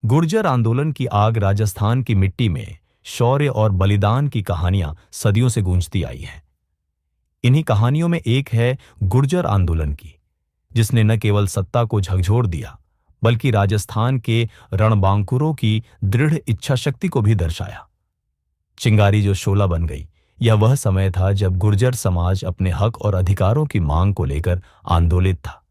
गुर्जर आंदोलन की आग राजस्थान की मिट्टी में शौर्य और बलिदान की कहानियां सदियों से गूंजती आई हैं। इन्हीं कहानियों में एक है गुर्जर आंदोलन की, जिसने न केवल सत्ता को झकझोर दिया बल्कि राजस्थान के रणबांकुरों की दृढ़ इच्छा शक्ति को भी दर्शाया। चिंगारी जो शोला बन गई, यह वह समय था जब गुर्जर समाज अपने हक और अधिकारों की मांग को लेकर आंदोलित था।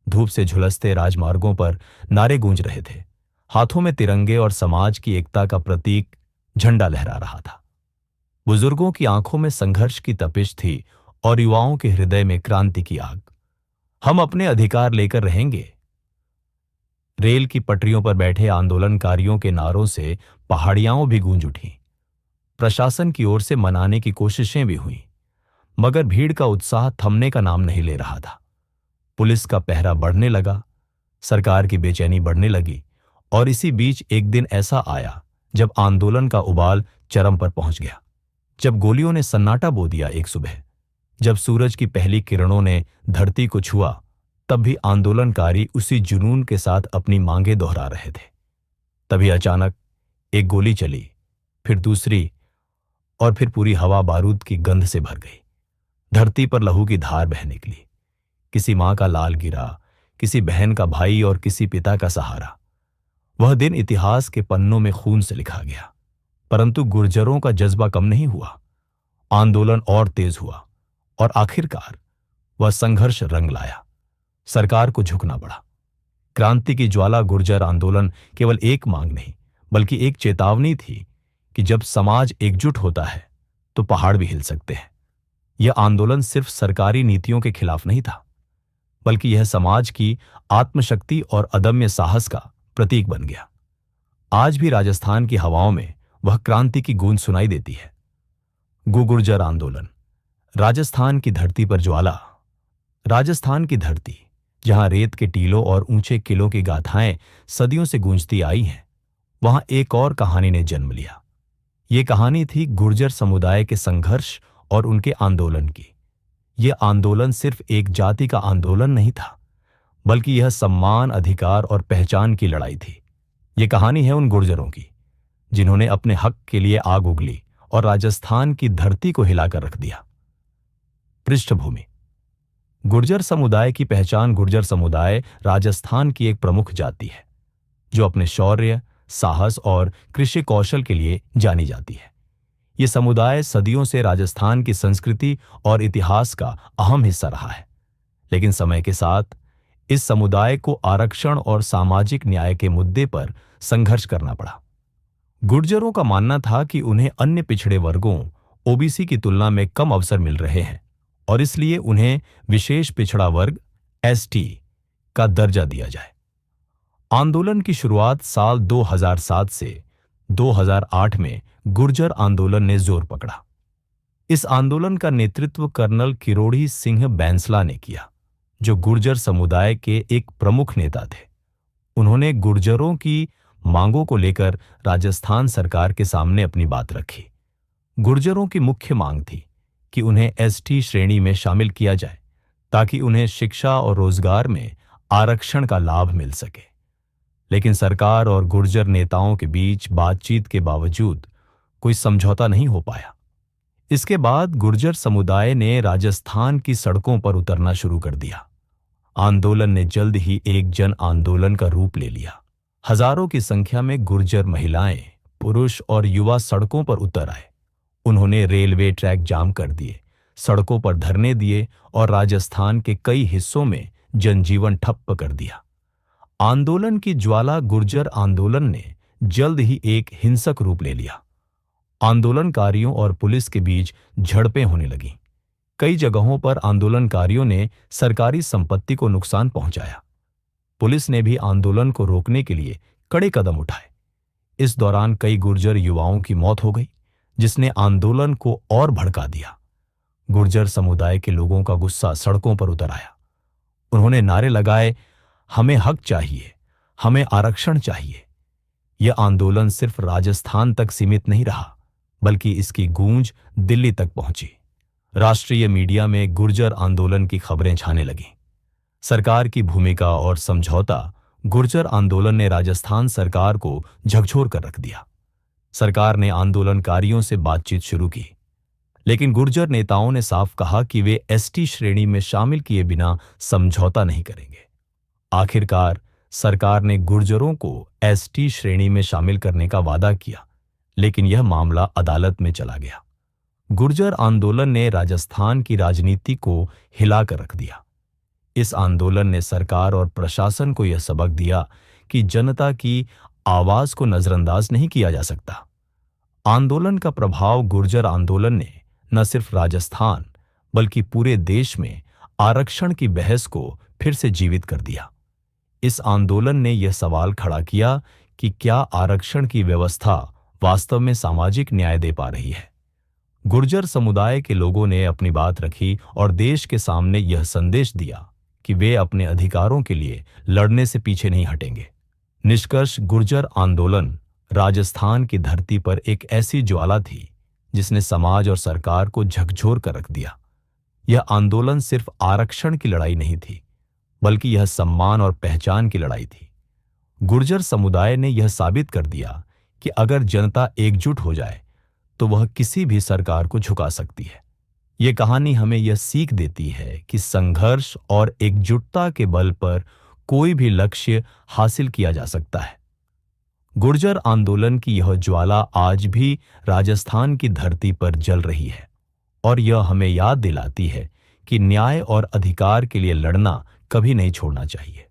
धूप से झुलसते राजमार्गों पर नारे गूंज रहे थे, हाथों में तिरंगे और समाज की एकता का प्रतीक झंडा लहरा रहा था। बुजुर्गों की आंखों में संघर्ष की तपिश थी और युवाओं के हृदय में क्रांति की आग। हम अपने अधिकार लेकर रहेंगे। रेल की पटरियों पर बैठे आंदोलनकारियों के नारों से पहाड़ियां भी गूंज उठीं। प्रशासन की ओर से मनाने की कोशिशें भी हुईं, मगर भीड़ का उत्साह थमने का नाम नहीं ले रहा था। पुलिस का पहरा बढ़ने लगा, सरकार की बेचैनी बढ़ने लगी, और इसी बीच एक दिन ऐसा आया जब आंदोलन का उबाल चरम पर पहुंच गया। जब गोलियों ने सन्नाटा बो दिया एक सुबह, जब सूरज की पहली किरणों ने धरती को छुआ, तब भी आंदोलनकारी उसी जुनून के साथ अपनी मांगें दोहरा रहे थे। तभी अचानक एक गोली चली, फिर दूसरी, और फिर पूरी हवा बारूद की गंध से भर गई। धरती पर लहू की धार बह निकली। किसी मां का लाल गिरा, किसी बहन का भाई और किसी पिता का सहारा। वह दिन इतिहास के पन्नों में खून से लिखा गया। परंतु गुर्जरों का जज्बा कम नहीं हुआ। आंदोलन और तेज हुआ और आखिरकार वह संघर्ष रंग लाया। सरकार को झुकना पड़ा। क्रांति की ज्वाला गुर्जर आंदोलन केवल एक मांग नहीं बल्कि एक चेतावनी थी कि जब समाज एकजुट होता है तो पहाड़ भी हिल सकते हैं। यह आंदोलन सिर्फ सरकारी नीतियों के खिलाफ नहीं था, बल्कि यह समाज की आत्मशक्ति और अदम्य साहस का प्रतीक बन गया। आज भी राजस्थान की हवाओं में वह क्रांति की गूंज सुनाई देती है। गुर्जर आंदोलन, राजस्थान की धरती पर ज्वाला। राजस्थान की धरती, जहां रेत के टीलों और ऊंचे किलों की गाथाएं सदियों से गूंजती आई हैं, वहां एक और कहानी ने जन्म लिया। ये कहानी थी गुर्जर समुदाय के संघर्ष और उनके आंदोलन की। यह आंदोलन सिर्फ एक जाति का आंदोलन नहीं था, बल्कि यह सम्मान, अधिकार और पहचान की लड़ाई थी। यह कहानी है उन गुर्जरों की जिन्होंने अपने हक के लिए आग उगली और राजस्थान की धरती को हिलाकर रख दिया। पृष्ठभूमि: गुर्जर समुदाय की पहचान। गुर्जर समुदाय राजस्थान की एक प्रमुख जाति है जो अपने शौर्य, साहस और कृषि कौशल के लिए जानी जाती है। यह समुदाय सदियों से राजस्थान की संस्कृति और इतिहास का अहम हिस्सा रहा है, लेकिन समय के साथ इस समुदाय को आरक्षण और सामाजिक न्याय के मुद्दे पर संघर्ष करना पड़ा। गुर्जरों का मानना था कि उन्हें अन्य पिछड़े वर्गों ओबीसी की तुलना में कम अवसर मिल रहे हैं और इसलिए उन्हें विशेष पिछड़ा वर्ग एसटी का दर्जा दिया जाए। आंदोलन की शुरुआत साल 2007 से 2008 में गुर्जर आंदोलन ने जोर पकड़ा। इस आंदोलन का नेतृत्व कर्नल किरोड़ी सिंह बैंसला ने किया, जो गुर्जर समुदाय के एक प्रमुख नेता थे। उन्होंने गुर्जरों की मांगों को लेकर राजस्थान सरकार के सामने अपनी बात रखी। गुर्जरों की मुख्य मांग थी कि उन्हें एसटी श्रेणी में शामिल किया जाए ताकि उन्हें शिक्षा और रोजगार में आरक्षण का लाभ मिल सके। लेकिन सरकार और गुर्जर नेताओं के बीच बातचीत के बावजूद कोई समझौता नहीं हो पाया। इसके बाद गुर्जर समुदाय ने राजस्थान की सड़कों पर उतरना शुरू कर दिया। आंदोलन ने जल्द ही एक जन आंदोलन का रूप ले लिया। हजारों की संख्या में गुर्जर महिलाएं, पुरुष और युवा सड़कों पर उतर आए। उन्होंने रेलवे ट्रैक जाम कर दिए, सड़कों पर धरने दिए और राजस्थान के कई हिस्सों में जनजीवन ठप्प कर दिया। आंदोलन की ज्वाला गुर्जर आंदोलन ने जल्द ही एक हिंसक रूप ले लिया। आंदोलनकारियों और पुलिस के बीच झड़पें होने लगीं। कई जगहों पर आंदोलनकारियों ने सरकारी संपत्ति को नुकसान पहुंचाया। पुलिस ने भी आंदोलन को रोकने के लिए कड़े कदम उठाए। इस दौरान कई गुर्जर युवाओं की मौत हो गई, जिसने आंदोलन को और भड़का दिया। गुर्जर समुदाय के लोगों का गुस्सा सड़कों पर उतर आया। उन्होंने नारे लगाए, हमें हक चाहिए, हमें आरक्षण चाहिए। यह आंदोलन सिर्फ राजस्थान तक सीमित नहीं रहा, बल्कि इसकी गूंज दिल्ली तक पहुंची। राष्ट्रीय मीडिया में गुर्जर आंदोलन की खबरें छाने लगीं। सरकार की भूमिका और समझौता गुर्जर आंदोलन ने राजस्थान सरकार को झकझोर कर रख दिया। सरकार ने आंदोलनकारियों से बातचीत शुरू की, लेकिन गुर्जर नेताओं ने साफ कहा कि वे एसटी श्रेणी में शामिल किए बिना समझौता नहीं करेंगे। आखिरकार सरकार ने गुर्जरों को एसटी श्रेणी में शामिल करने का वादा किया, लेकिन यह मामला अदालत में चला गया। गुर्जर आंदोलन ने राजस्थान की राजनीति को हिलाकर रख दिया। इस आंदोलन ने सरकार और प्रशासन को यह सबक दिया कि जनता की आवाज को नजरअंदाज नहीं किया जा सकता। आंदोलन का प्रभाव गुर्जर आंदोलन ने न सिर्फ राजस्थान बल्कि पूरे देश में आरक्षण की बहस को फिर से जीवित कर दिया। इस आंदोलन ने यह सवाल खड़ा किया कि क्या आरक्षण की व्यवस्था वास्तव में सामाजिक न्याय दे पा रही है। गुर्जर समुदाय के लोगों ने अपनी बात रखी और देश के सामने यह संदेश दिया कि वे अपने अधिकारों के लिए लड़ने से पीछे नहीं हटेंगे। निष्कर्ष, गुर्जर आंदोलन राजस्थान की धरती पर एक ऐसी ज्वाला थी जिसने समाज और सरकार को झकझोर कर रख दिया। यह आंदोलन सिर्फ आरक्षण की लड़ाई नहीं थी, बल्कि यह सम्मान और पहचान की लड़ाई थी। गुर्जर समुदाय ने यह साबित कर दिया कि अगर जनता एकजुट हो जाए तो वह किसी भी सरकार को झुका सकती है। यह कहानी हमें यह सीख देती है कि संघर्ष और एकजुटता के बल पर कोई भी लक्ष्य हासिल किया जा सकता है। गुर्जर आंदोलन की यह ज्वाला आज भी राजस्थान की धरती पर जल रही है और यह हमें याद दिलाती है कि न्याय और अधिकार के लिए लड़ना कभी नहीं छोड़ना चाहिए।